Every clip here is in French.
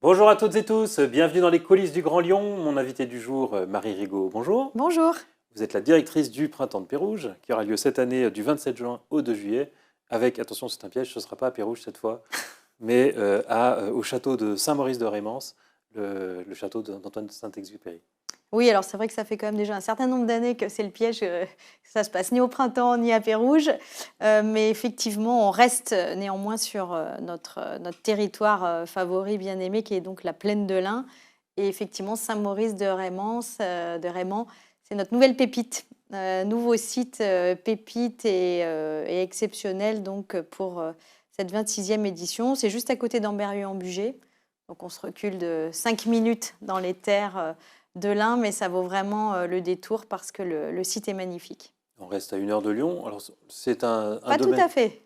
Bonjour à toutes et tous, bienvenue dans les coulisses du Grand Lyon. Mon invité du jour, Marie Rigaud, bonjour. Bonjour. Vous êtes la directrice du Printemps de Pérouge, qui aura lieu cette année du 27 juin au 2 juillet, avec, attention c'est un piège, ce ne sera pas à Pérouge cette fois, mais au château de Saint-Maurice de Rémence, le château d'Antoine de Saint-Exupéry. Oui, alors c'est vrai que ça fait quand même déjà un certain nombre d'années que c'est le piège, que ça se passe ni au printemps ni à Pérouge. Mais effectivement, on reste néanmoins sur notre territoire favori, bien aimé, qui est donc la plaine de l'Ain. Et effectivement, Saint-Maurice de Raymond, c'est notre nouvelle pépite. Nouveau site pépite et exceptionnel donc, pour cette 26e édition. C'est juste à côté d'Ambérieu-en-Bugey. Donc on se recule de 5 minutes dans les terres de l'Ain, mais ça vaut vraiment le détour parce que le site est magnifique. On reste à 1 heure de Lyon. Alors c'est un Pas tout domaine. à fait.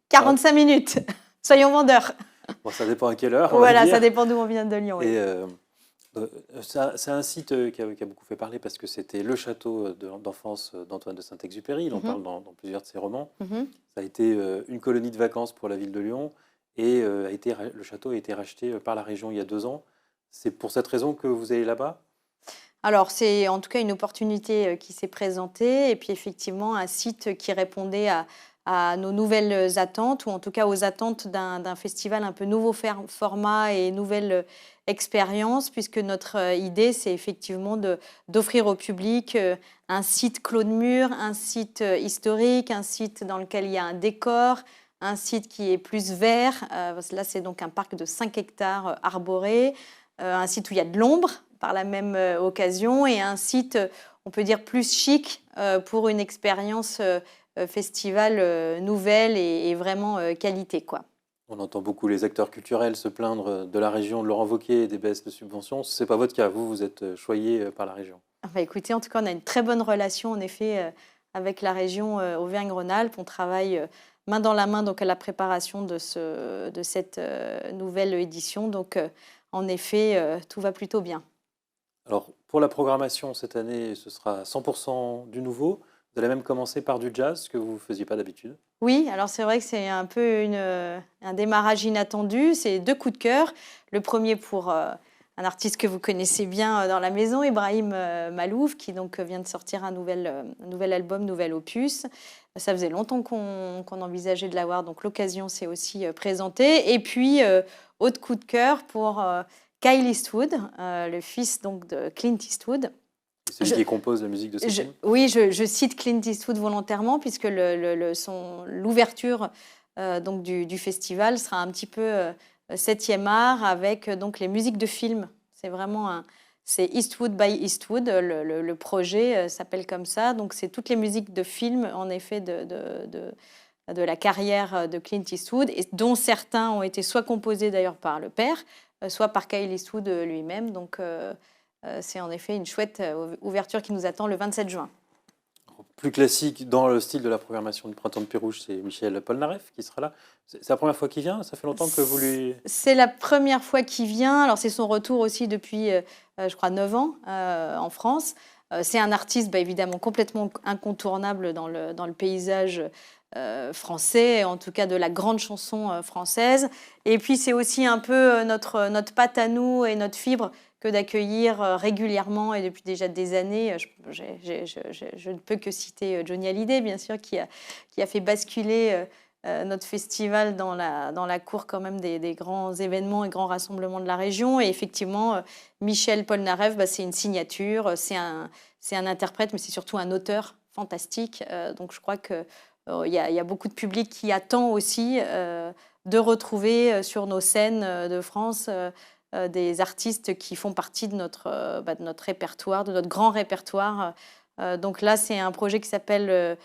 45 minutes. Soyons vendeurs. Bon, ça dépend à quelle heure, on va Voilà, dire. ça dépend d'où on vient de Lyon. Oui. Et c'est un site qui a beaucoup fait parler parce que c'était le château d'enfance d'Antoine de Saint-Exupéry. Il en parle dans plusieurs de ses romans. Ça a été une colonie de vacances pour la ville de Lyon et le château a été racheté par la région il y a 2 ans. C'est pour cette raison que vous allez là-bas? Alors, c'est en tout cas une opportunité qui s'est présentée et puis effectivement un site qui répondait à nos nouvelles attentes ou en tout cas aux attentes d'un festival un peu nouveau format et nouvelle expérience puisque notre idée, c'est effectivement d'offrir au public un site clos de mur, un site historique, un site dans lequel il y a un décor, un site qui est plus vert. Là, c'est donc un parc de 5 hectares arborés, un site où il y a de l'ombre par la même occasion et un site, on peut dire, plus chic pour une expérience festival nouvelle et vraiment qualité, quoi. On entend beaucoup les acteurs culturels se plaindre de la région de Laurent Wauquiez et des baisses de subventions. Ce n'est pas votre cas, vous êtes choyé par la région. Bah, écoutez, en tout cas, on a une très bonne relation, en effet, avec la région Auvergne-Rhône-Alpes. On travaille main dans la main donc, à la préparation de cette nouvelle édition. Donc, en effet, tout va plutôt bien. Alors, pour la programmation cette année, ce sera 100% du nouveau. Vous allez même commencer par du jazz, ce que vous ne faisiez pas d'habitude. Oui, alors c'est vrai que c'est un peu un démarrage inattendu. C'est 2 coups de cœur. Le premier pour un artiste que vous connaissez bien dans la maison, Ibrahim Malouf, qui donc vient de sortir un nouvel album, nouvel opus. Ça faisait longtemps qu'on envisageait de l'avoir, donc l'occasion s'est aussi présentée. Et puis, autre coup de cœur pour Kyle Eastwood, le fils donc de Clint Eastwood. C'est lui qui compose la musique de ces films. Oui, je cite Clint Eastwood volontairement puisque l'ouverture donc du festival sera un petit peu 7e art avec donc les musiques de films. C'est vraiment c'est Eastwood by Eastwood, le projet s'appelle comme ça. Donc c'est toutes les musiques de films en effet de la carrière de Clint Eastwood, et dont certains ont été soit composés d'ailleurs par le père, soit par Kyle Eastwood lui-même. Donc c'est en effet une chouette ouverture qui nous attend le 27 juin. Plus classique dans le style de la programmation du Printemps de Pérouge, c'est Michel Polnareff qui sera là. C'est la première fois qu'il vient? Ça fait longtemps que vous lui... C'est la première fois qu'il vient. Alors c'est son retour aussi depuis, je crois, 9 ans en France. C'est un artiste évidemment complètement incontournable dans le paysage français, en tout cas de la grande chanson française. Et puis c'est aussi un peu notre patte à nous et notre fibre que d'accueillir régulièrement et depuis déjà des années. Je ne peux que citer Johnny Hallyday, bien sûr, qui a fait basculer notre festival dans la cour quand même des grands événements et grands rassemblements de la région. Et effectivement, Michel Polnareff, c'est une signature, c'est un interprète, mais c'est surtout un auteur fantastique. Donc je crois qu'il y a beaucoup de public qui attend aussi de retrouver sur nos scènes de France des artistes qui font partie de notre répertoire, de notre grand répertoire. Donc là, c'est un projet qui s'appelle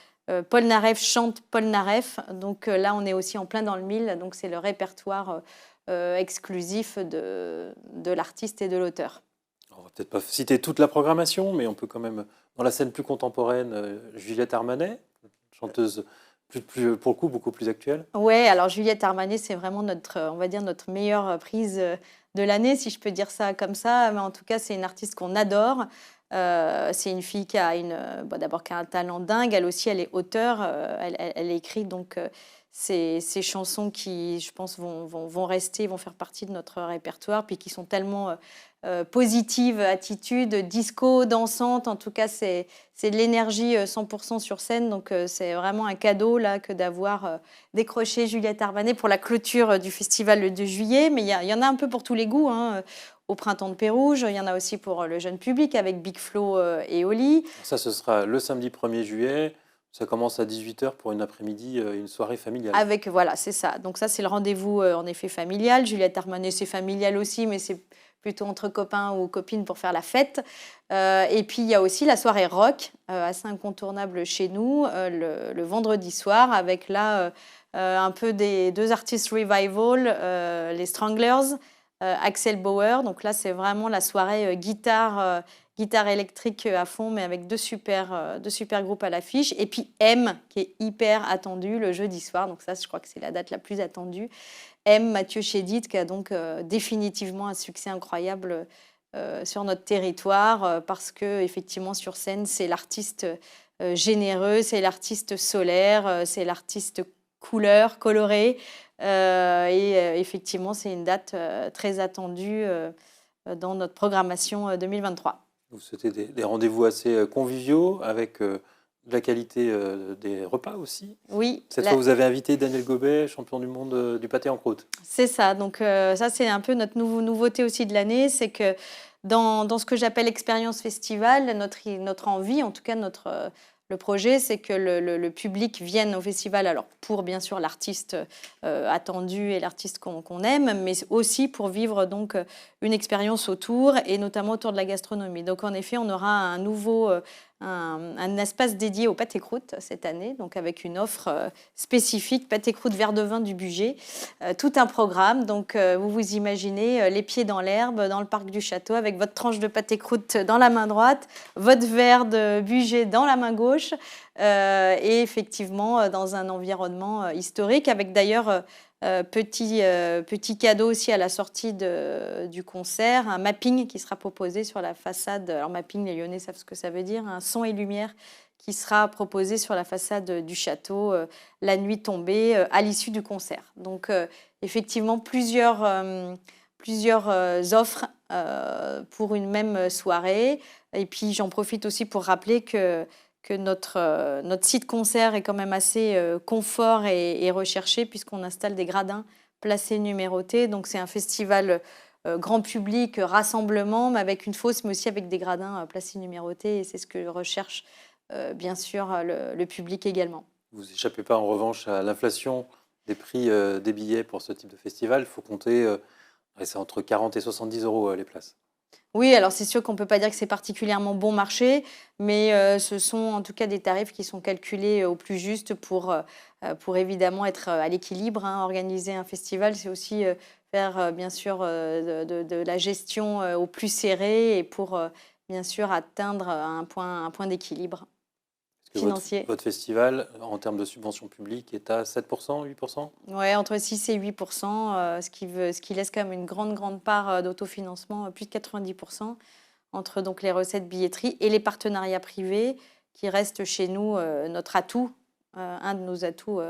Polnareff chante Polnareff. Donc là, on est aussi en plein dans le mille. Donc c'est le répertoire exclusif de l'artiste et de l'auteur. On va peut-être pas citer toute la programmation, mais on peut quand même, dans la scène plus contemporaine, Juliette Armanet, chanteuse pour le coup beaucoup plus actuelle. Ouais, alors Juliette Armanet, c'est vraiment on va dire notre meilleure prise de l'année, si je peux dire ça comme ça. Mais en tout cas, c'est une artiste qu'on adore. C'est une fille qui a d'abord qui a un talent dingue. Elle aussi, elle est auteure. Elle écrit donc ces chansons qui, je pense, vont rester, vont faire partie de notre répertoire, puis qui sont tellement positives, attitudes, disco, dansantes. En tout cas, c'est de l'énergie 100% sur scène. Donc, c'est vraiment un cadeau là, que d'avoir décroché Juliette Armanet pour la clôture du festival le 2 juillet. Mais il y en a un peu pour tous les goûts, hein. Au Printemps de Pérouge, il y en a aussi pour le jeune public avec Big Flo et Oli. Ça, ce sera le samedi 1er juillet. Ça commence à 18h pour une après-midi, une soirée familiale. Voilà, c'est ça. Donc ça, c'est le rendez-vous en effet familial. Juliette Armanet, c'est familial aussi, mais c'est plutôt entre copains ou copines pour faire la fête. Et puis, il y a aussi la soirée rock, assez incontournable chez nous, le vendredi soir, avec là un peu des 2 artistes revival, les Stranglers, Axel Bauer. Donc là, c'est vraiment la soirée guitare électrique à fond, mais avec deux super groupes à l'affiche. Et puis M, qui est hyper attendu le jeudi soir. Donc ça, je crois que c'est la date la plus attendue. M, Mathieu Chédid, qui a donc définitivement un succès incroyable sur notre territoire, parce que effectivement sur scène, c'est l'artiste généreux, c'est l'artiste solaire, c'est l'artiste couleur, coloré. Effectivement, c'est une date très attendue dans notre programmation 2023. C'était des rendez-vous assez conviviaux, avec de la qualité des repas aussi. Oui. Cette fois, vous avez invité Daniel Gobet, champion du monde du pâté en croûte. C'est ça. Donc ça, c'est un peu notre nouveauté aussi de l'année. C'est que dans ce que j'appelle expérience festival, notre envie, en tout cas le projet, c'est que le public vienne au festival, alors pour bien sûr l'artiste attendu et l'artiste qu'on aime, mais aussi pour vivre donc une expérience autour, et notamment autour de la gastronomie. Donc en effet, on aura un espace dédié au pâté croûte cette année, donc avec une offre spécifique, pâté croûte verre de vin du Bugey, tout un programme. Donc vous imaginez les pieds dans l'herbe, dans le parc du château, avec votre tranche de pâté croûte dans la main droite, votre verre de Bugey dans la main gauche, et effectivement dans un environnement historique, avec d'ailleurs petit cadeau aussi à la sortie du concert, un mapping qui sera proposé sur la façade. Alors mapping, les Lyonnais savent ce que ça veut dire, un son et lumière qui sera proposé sur la façade du château la nuit tombée à l'issue du concert. Donc effectivement plusieurs offres pour une même soirée. Et puis j'en profite aussi pour rappeler que notre site concert est quand même assez confort et recherché, puisqu'on installe des gradins placés numérotés. Donc c'est un festival grand public, rassemblement, mais avec une fosse, mais aussi avec des gradins placés numérotés. Et c'est ce que recherche bien sûr le public également. Vous n'échappez pas en revanche à l'inflation des prix des billets pour ce type de festival. Il faut compter, c'est entre 40 et 70 euros les places. Oui, alors c'est sûr qu'on ne peut pas dire que c'est particulièrement bon marché, mais ce sont en tout cas des tarifs qui sont calculés au plus juste pour évidemment être à l'équilibre, hein. Organiser un festival, c'est aussi faire bien sûr de la gestion au plus serré, et pour bien sûr atteindre un point d'équilibre financier. Votre festival, en termes de subvention publique, est à 7%, 8%? Oui, entre 6 et 8%, ce qui laisse quand même une grande part d'autofinancement, plus de 90%, entre donc les recettes billetterie et les partenariats privés, qui restent chez nous notre atout, un de nos atouts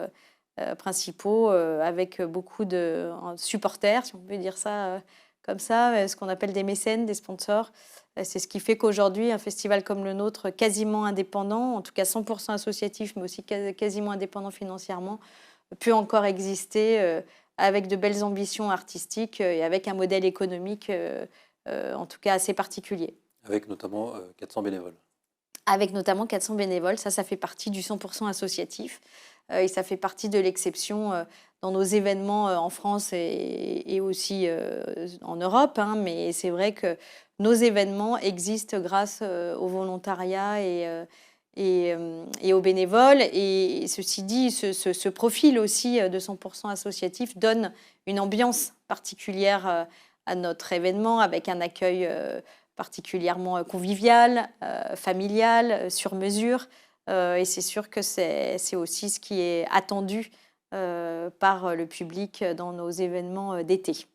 principaux, avec beaucoup de supporters, si on peut dire ça comme ça, ce qu'on appelle des mécènes, des sponsors. C'est ce qui fait qu'aujourd'hui, un festival comme le nôtre, quasiment indépendant, en tout cas 100% associatif, mais aussi quasiment indépendant financièrement, peut encore exister avec de belles ambitions artistiques et avec un modèle économique, en tout cas assez particulier. Avec notamment 400 bénévoles. Avec notamment 400 bénévoles, ça fait partie du 100% associatif. Et ça fait partie de l'exception dans nos événements en France et aussi en Europe, hein. Mais c'est vrai que nos événements existent grâce au volontariat et aux bénévoles. Et ceci dit, ce profil aussi de 100% associatif donne une ambiance particulière à notre événement, avec un accueil particulièrement convivial, familial, sur mesure. Et c'est sûr que c'est aussi ce qui est attendu par le public dans nos événements d'été.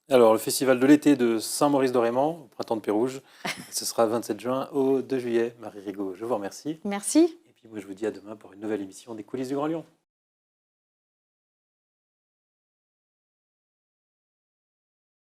Alors, le festival de l'été de Saint-Maurice-de-Raymond, au Printemps de Pérouge, ce sera 27 juin au 2 juillet. Marie Rigaud, je vous remercie. Merci. Et puis moi, je vous dis à demain pour une nouvelle émission des Coulisses du Grand Lyon.